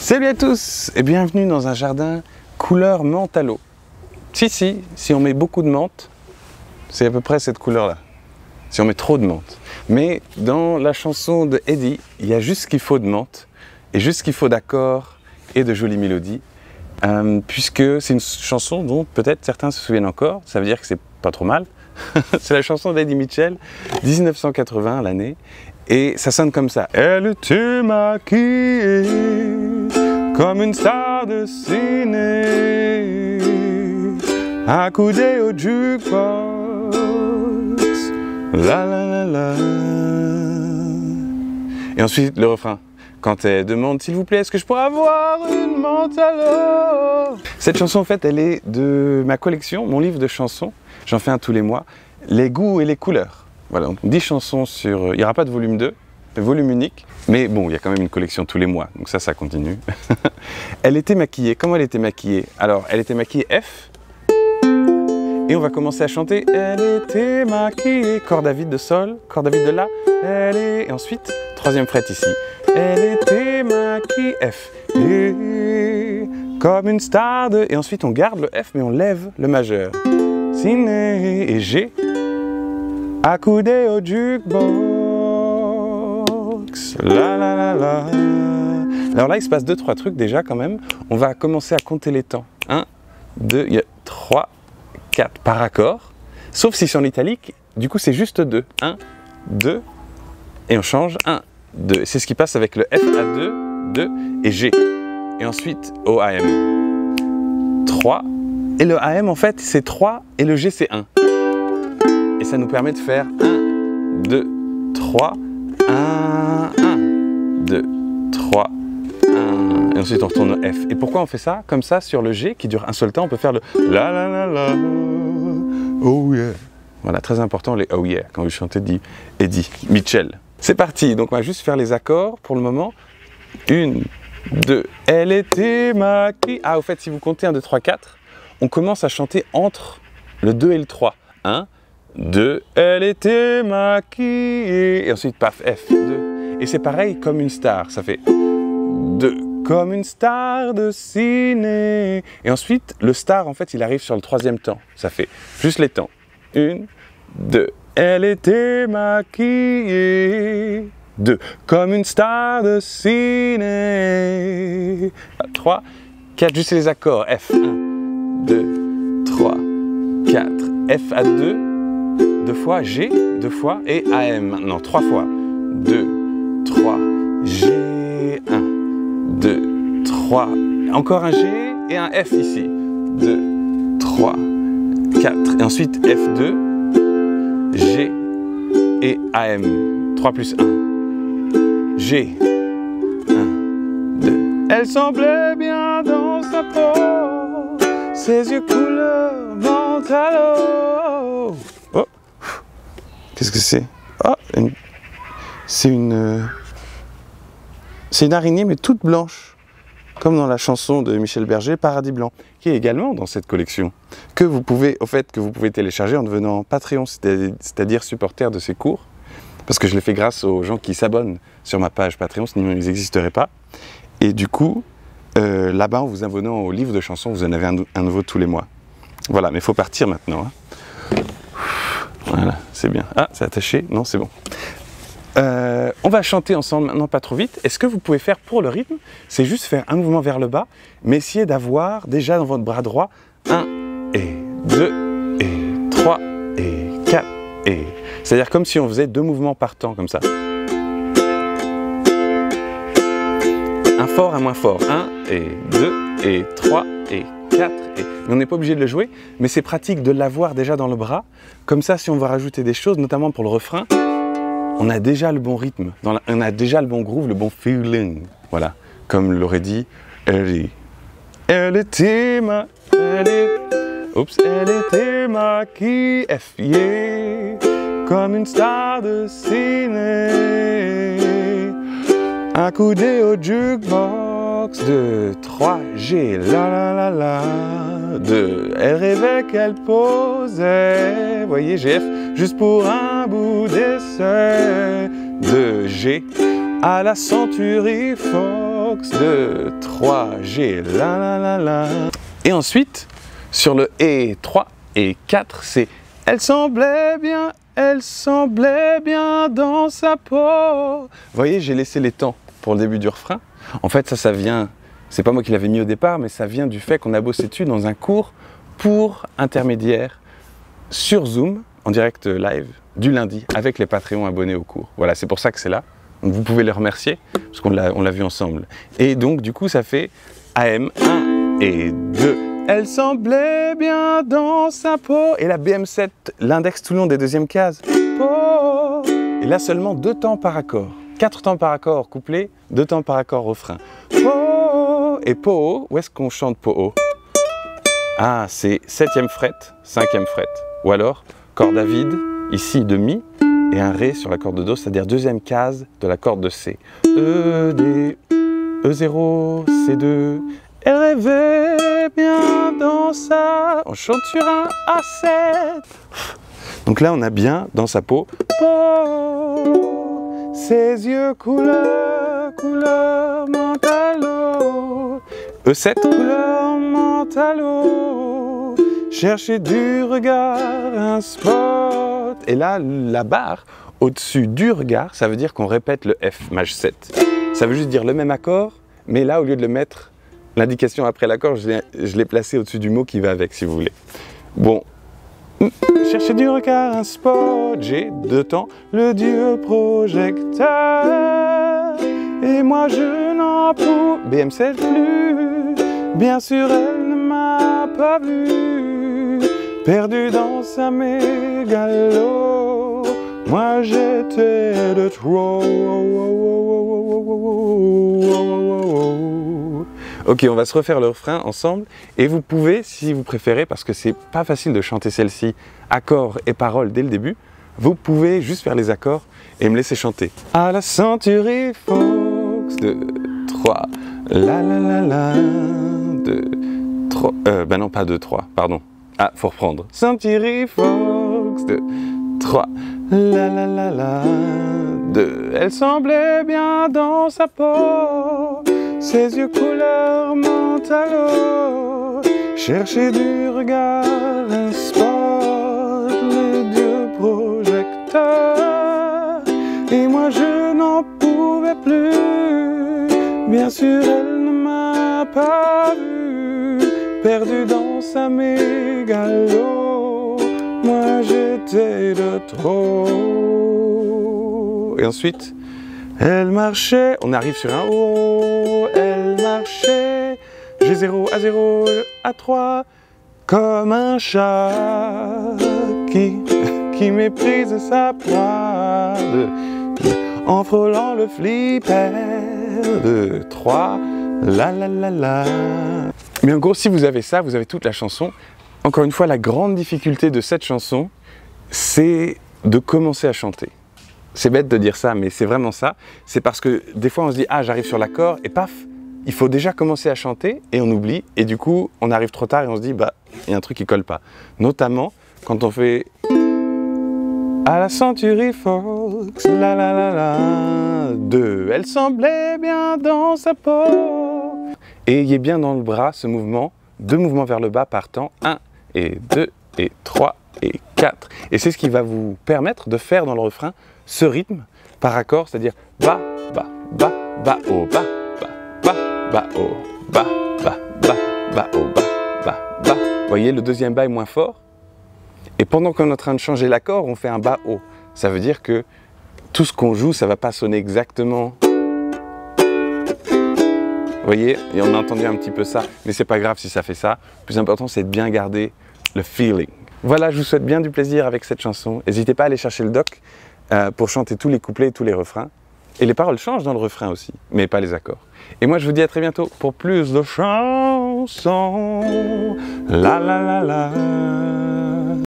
Salut à tous et bienvenue dans un jardin couleur menthe à l'eau. Si on met beaucoup de menthe, c'est à peu près cette couleur-là. Si on met trop de menthe. Mais dans la chanson de Eddie, il y a juste ce qu'il faut de menthe et juste ce qu'il faut d'accords et de jolies mélodies. Puisque c'est une chanson dont peut-être certains se souviennent encore, ça veut dire que c'est pas trop mal. C'est la chanson d'Eddie Mitchell, 1980 l'année, et ça sonne comme ça. Elle était maquillée comme une star de ciné, accoudée au jukebox, la la la la. Et ensuite le refrain. Quand elle demande s'il vous plaît, est-ce que je pourrais avoir une menthe à l'eau? Cette chanson en fait elle est de ma collection, mon livre de chansons. J'en fais un tous les mois, les goûts et les couleurs. Voilà, donc 10 chansons sur... Il n'y aura pas de volume 2, volume unique. Mais bon, il y a quand même une collection tous les mois, donc ça continue. Elle était maquillée. Comment elle était maquillée? Alors, elle était maquillée F. Et on va commencer à chanter. Elle était maquillée. Corde à vide de Sol, corde à vide de La. Elle est... Et ensuite, troisième fret ici. Elle était maquillée F. Et comme une star de... Et ensuite, on garde le F, mais on lève le majeur. Ciné et G, accoudé au jukebox, la la la la. Alors là, il se passe 2-3 trucs déjà quand même. On va commencer à compter les temps. 1, 2, 3, 4 par accord. Sauf si c'est en italique, du coup c'est juste 2. 1, 2, et on change 1, 2. C'est ce qui passe avec le F à 2, 2 et G. Et ensuite au AM. 3. Et le AM en fait c'est 3 et le G c'est 1. Et ça nous permet de faire 1, 2, 3, 1, 1, 2, 3, 1. Et ensuite on retourne au F. Et pourquoi on fait ça? Comme ça sur le G qui dure un seul temps, on peut faire le la la la la, oh yeah. Voilà, très important les oh yeah quand vous chantez Eddie Mitchell. C'est parti, donc on va juste faire les accords pour le moment. 1, 2, elle était maquillée. Ah au fait si vous comptez 1, 2, 3, 4, on commence à chanter entre le 2 et le 3. 1, 2, elle était maquillée. Et ensuite, paf, F, 2. Et c'est pareil comme une star. Ça fait 2, comme une star de ciné. Et ensuite, le star, en fait, il arrive sur le troisième temps. Ça fait juste les temps. 1, 2, elle était maquillée. 2, comme une star de ciné. 3, 4, juste les accords. F, 1. 2, 3, 4, F à 2, 2 fois, G, 2 fois, et AM maintenant, 3 fois. 2, 3, G, 1, 2, 3, encore un G et un F ici. 2, 3, 4, et ensuite F2, G et AM. 3 plus 1, G, 1, 2. Elle semblait bien dans sa peau. Ses yeux couleur menthe à l'eau. Oh, qu'est-ce que c'est? Ah, c'est une araignée mais toute blanche, comme dans la chanson de Michel Berger, Paradis blanc, qui est également dans cette collection, que vous pouvez télécharger en devenant Patreon, c'est-à-dire supporter de ces cours, parce que je l'ai fait grâce aux gens qui s'abonnent sur ma page Patreon, sinon ils n'existeraient pas. Et du coup, là-bas, en vous abonnant au livre de chansons, vous en avez un nouveau tous les mois. Voilà, mais il faut partir maintenant. Hein. Voilà, c'est bien. Ah, c'est attaché? Non, c'est bon. On va chanter ensemble maintenant, pas trop vite. Et ce que vous pouvez faire pour le rythme, c'est juste faire un mouvement vers le bas, mais essayez d'avoir déjà dans votre bras droit 1 et 2 et 3 et 4 et... C'est-à-dire comme si on faisait 2 mouvements par temps, comme ça. Un fort, un moins fort. 1 et 2 et 3 et 4 et... On n'est pas obligé de le jouer, mais c'est pratique de l'avoir déjà dans le bras. Comme ça, si on va rajouter des choses, notamment pour le refrain, on a déjà le bon rythme, on a déjà le bon groove, le bon feeling. Voilà, comme l'aurait dit Ellie. Elle était maquillée, comme une star de ciné, accoudée au jukebox. 2, 3, G, la la la la. 2, elle rêvait qu'elle posait, voyez GF, juste pour un bout d'essai. 2, G, à la centuriforme. Fox, 2, 3, G, la la la la. Et ensuite, sur le et 3 et 4, c'est elle semblait bien dans sa peau. Vous voyez, j'ai laissé les temps pour le début du refrain. En fait, ça vient, c'est pas moi qui l'avais mis au départ, mais ça vient du fait qu'on a bossé dessus dans un cours pour intermédiaires sur Zoom, en direct live, du lundi, avec les Patreons abonnés au cours. Voilà, c'est pour ça que c'est là. Donc vous pouvez les remercier, parce qu'on l'a vu ensemble. Et donc, du coup, ça fait AM 1 et 2. Elle semblait bien dans sa peau. Et la BM7, l'index tout le long des deuxièmes cases. Peau. Et là, seulement 2 temps par accord. 4 temps par accord couplé, 2 temps par accord refrain. Po. Et po, où est-ce qu'on chante po? Ah, c'est 7e fret, 5e fret. Ou alors, corde à vide, ici de mi, et un ré sur la corde de do, c'est-à-dire 2e case de la corde de C. E, D, E0, C2. Elle rêvait bien dans sa... On chante sur un A7. Donc là, on a bien dans sa peau. Peau, ses yeux couleur mentalo. E7, couleur mentalo. Chercher du regard un spot. Et là, la barre au-dessus du regard, ça veut dire qu'on répète le F, maj 7. Ça veut juste dire le même accord, mais là, au lieu de le mettre... L'indication après l'accord, je l'ai placé au-dessus du mot qui va avec, si vous voulez. Bon. Chercher du regard un spot, j'ai 2 temps, le dieu projecteur. Et moi je n'en peux, BM7 plus. Bien sûr, elle ne m'a pas vu. Perdu dans sa mégalo. Moi j'étais de trop. Ok, on va se refaire le refrain ensemble et vous pouvez, si vous préférez, parce que c'est pas facile de chanter celle-ci, accords et paroles dès le début, vous pouvez juste faire les accords et me laisser chanter. À la centurie Fox, 2, 3, la la la la, 2, 3, bah non pas 2, 3, pardon. Ah, faut reprendre. Centurie Fox, 2, 3, la la la la, 2, elle semblait bien dans sa peau. Ses yeux couleur mentalo, chercher du regard un spot, le dieu projecteur. Et moi je n'en pouvais plus, bien sûr elle ne m'a pas vu. Perdu dans sa mégalo, moi j'étais de trop. Et ensuite elle marchait, on arrive sur un O, elle marchait, G0, A0, A3, comme un chat qui méprise sa proie, en frôlant le flipper, 2, 3, la la la la. Mais en gros, si vous avez ça, vous avez toute la chanson. Encore une fois, la grande difficulté de cette chanson, c'est de commencer à chanter. C'est bête de dire ça, mais c'est vraiment ça. C'est parce que des fois on se dit « Ah, j'arrive sur l'accord » et paf, il faut déjà commencer à chanter et on oublie. Et du coup, on arrive trop tard et on se dit « Bah, il y a un truc qui colle pas ». Notamment quand on fait « À la centurie Fox, la la la la, 2, elle semblait bien dans sa peau ». Et ayez bien dans le bras ce mouvement, 2 mouvements vers le bas par temps, 1 et 2 et 3 et 4. Et c'est ce qui va vous permettre de faire dans le refrain ce rythme par accord, c'est-à-dire ba, ba, ba, ba, oh, ba, ba, ba, ba, oh, ba, ba, ba, ba, oh, ba, ba, ba. Vous voyez, le deuxième ba est moins fort. Et pendant qu'on est en train de changer l'accord, on fait un ba haut. Ça veut dire que tout ce qu'on joue, ça ne va pas sonner exactement. Vous voyez, et on a entendu un petit peu ça, mais c'est pas grave si ça fait ça. Le plus important, c'est de bien garder le feeling. Voilà, je vous souhaite bien du plaisir avec cette chanson. N'hésitez pas à aller chercher le doc pour chanter tous les couplets et tous les refrains. Et les paroles changent dans le refrain aussi, mais pas les accords. Et moi, je vous dis à très bientôt pour plus de chansons. La la la la.